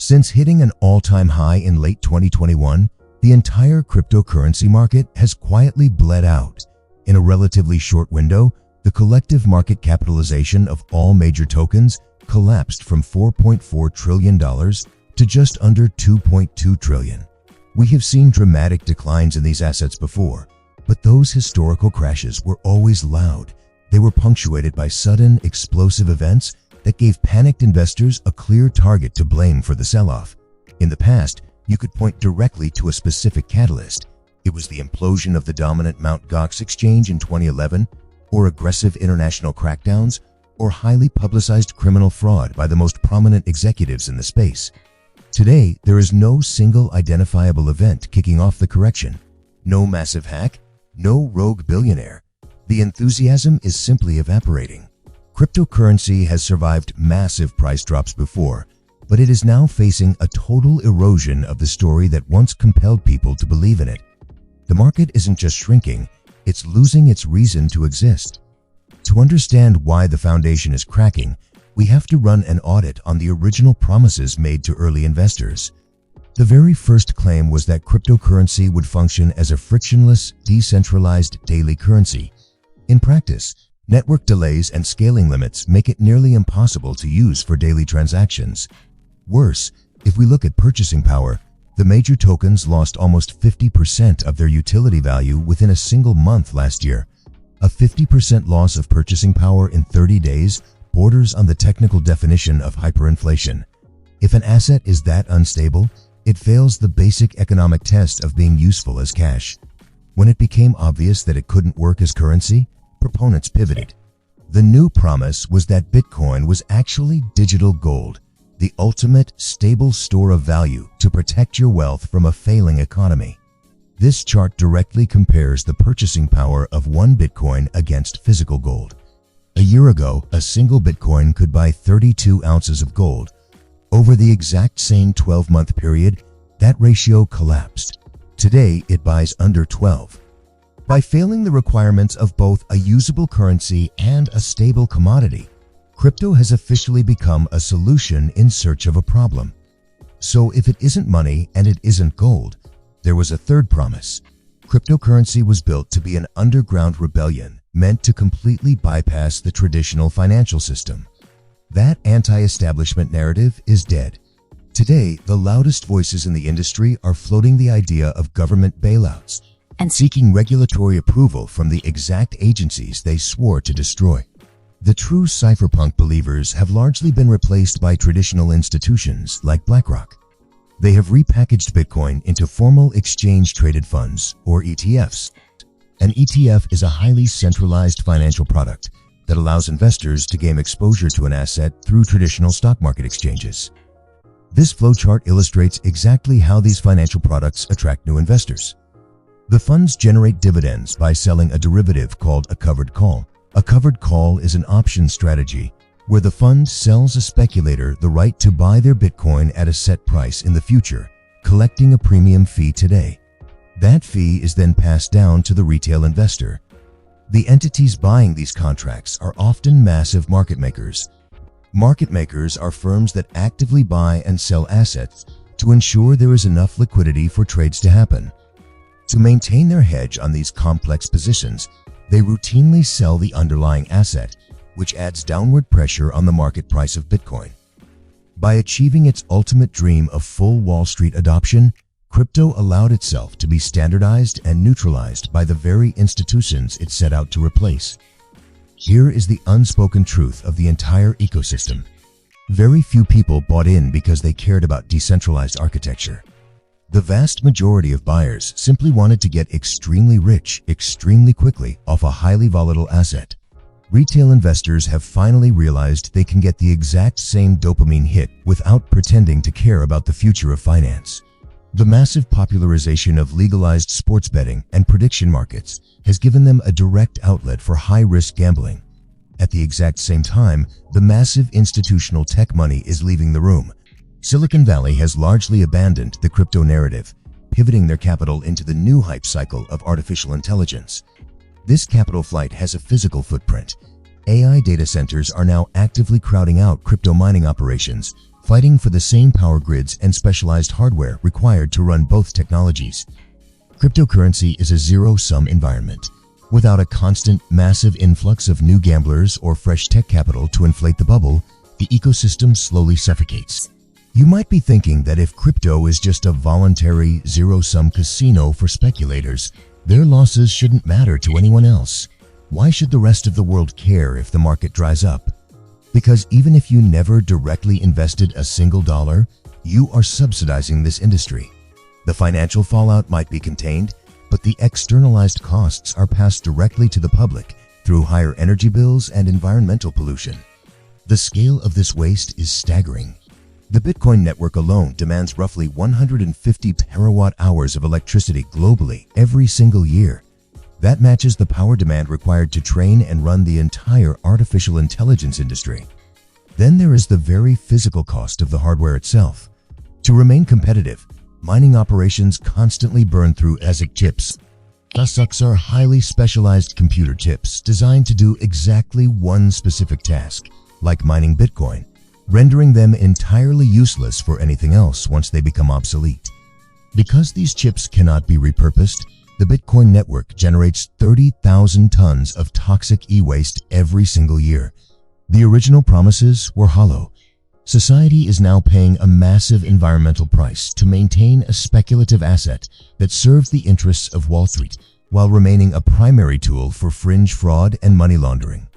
Since hitting an all-time high in late 2021, the entire cryptocurrency market has quietly bled out. In a relatively short window, the collective market capitalization of all major tokens collapsed from $4.4 trillion to just under $2.2 trillion. We have seen dramatic declines in these assets before, but those historical crashes were always loud. They were punctuated by sudden, explosive events that gave panicked investors a clear target to blame for the sell-off. In the past, you could point directly to a specific catalyst. It was the implosion of the dominant Mt. Gox exchange in 2011, or aggressive international crackdowns, or highly publicized criminal fraud by the most prominent executives in the space. Today, there is no single identifiable event kicking off the correction. No massive hack, no rogue billionaire. The enthusiasm is simply evaporating. Cryptocurrency has survived massive price drops before, but it is now facing a total erosion of the story that once compelled people to believe in it. The market isn't just shrinking, it's losing its reason to exist. To understand why the foundation is cracking, we have to run an audit on the original promises made to early investors. The very first claim was that cryptocurrency would function as a frictionless, decentralized daily currency. In practice, network delays and scaling limits make it nearly impossible to use for daily transactions. Worse, if we look at purchasing power, the major tokens lost almost 50% of their utility value within a single month last year. A 50% loss of purchasing power in 30 days borders on the technical definition of hyperinflation. If an asset is that unstable, it fails the basic economic test of being useful as cash. When it became obvious that it couldn't work as currency, proponents pivoted. The new promise was that Bitcoin was actually digital gold, the ultimate stable store of value to protect your wealth from a failing economy. This chart directly compares the purchasing power of one Bitcoin against physical gold. A year ago, a single Bitcoin could buy 32 ounces of gold. Over the exact same 12-month period, that ratio collapsed. Today, it buys under 12. By failing the requirements of both a usable currency and a stable commodity, crypto has officially become a solution in search of a problem. So if it isn't money and it isn't gold, there was a third promise. Cryptocurrency was built to be an underground rebellion meant to completely bypass the traditional financial system. That anti-establishment narrative is dead. Today, the loudest voices in the industry are floating the idea of government bailouts and seeking regulatory approval from the exact agencies they swore to destroy. The true cypherpunk believers have largely been replaced by traditional institutions like BlackRock. They have repackaged Bitcoin into formal exchange-traded funds, or ETFs. An ETF is a highly centralized financial product that allows investors to gain exposure to an asset through traditional stock market exchanges. This flowchart illustrates exactly how these financial products attract new investors. The funds generate dividends by selling a derivative called a covered call. A covered call is an option strategy where the fund sells a speculator the right to buy their Bitcoin at a set price in the future, collecting a premium fee today. That fee is then passed down to the retail investor. The entities buying these contracts are often massive market makers. Market makers are firms that actively buy and sell assets to ensure there is enough liquidity for trades to happen. To maintain their hedge on these complex positions, they routinely sell the underlying asset, which adds downward pressure on the market price of Bitcoin. By achieving its ultimate dream of full Wall Street adoption, crypto allowed itself to be standardized and neutralized by the very institutions it set out to replace. Here is the unspoken truth of the entire ecosystem. Very few people bought in because they cared about decentralized architecture. The vast majority of buyers simply wanted to get extremely rich extremely quickly off a highly volatile asset. Retail investors have finally realized they can get the exact same dopamine hit without pretending to care about the future of finance. The massive popularization of legalized sports betting and prediction markets has given them a direct outlet for high-risk gambling. At the exact same time, the massive institutional tech money is leaving the room. Silicon Valley has largely abandoned the crypto narrative, pivoting their capital into the new hype cycle of artificial intelligence. This capital flight has a physical footprint. AI data centers are now actively crowding out crypto mining operations, fighting for the same power grids and specialized hardware required to run both technologies. Cryptocurrency is a zero-sum environment. Without a constant, massive influx of new gamblers or fresh tech capital to inflate the bubble, the ecosystem slowly suffocates. You might be thinking that if crypto is just a voluntary, zero-sum casino for speculators, their losses shouldn't matter to anyone else. Why should the rest of the world care if the market dries up? Because even if you never directly invested a single dollar, you are subsidizing this industry. The financial fallout might be contained, but the externalized costs are passed directly to the public through higher energy bills and environmental pollution. The scale of this waste is staggering. The Bitcoin network alone demands roughly 150 terawatt-hours of electricity globally every single year. That matches the power demand required to train and run the entire artificial intelligence industry. Then there is the very physical cost of the hardware itself. To remain competitive, mining operations constantly burn through ASIC chips. ASICs are highly specialized computer chips designed to do exactly one specific task, like mining Bitcoin, rendering them entirely useless for anything else once they become obsolete. Because these chips cannot be repurposed, the Bitcoin network generates 30,000 tons of toxic e-waste every single year. The original promises were hollow. Society is now paying a massive environmental price to maintain a speculative asset that serves the interests of Wall Street while remaining a primary tool for fringe fraud and money laundering.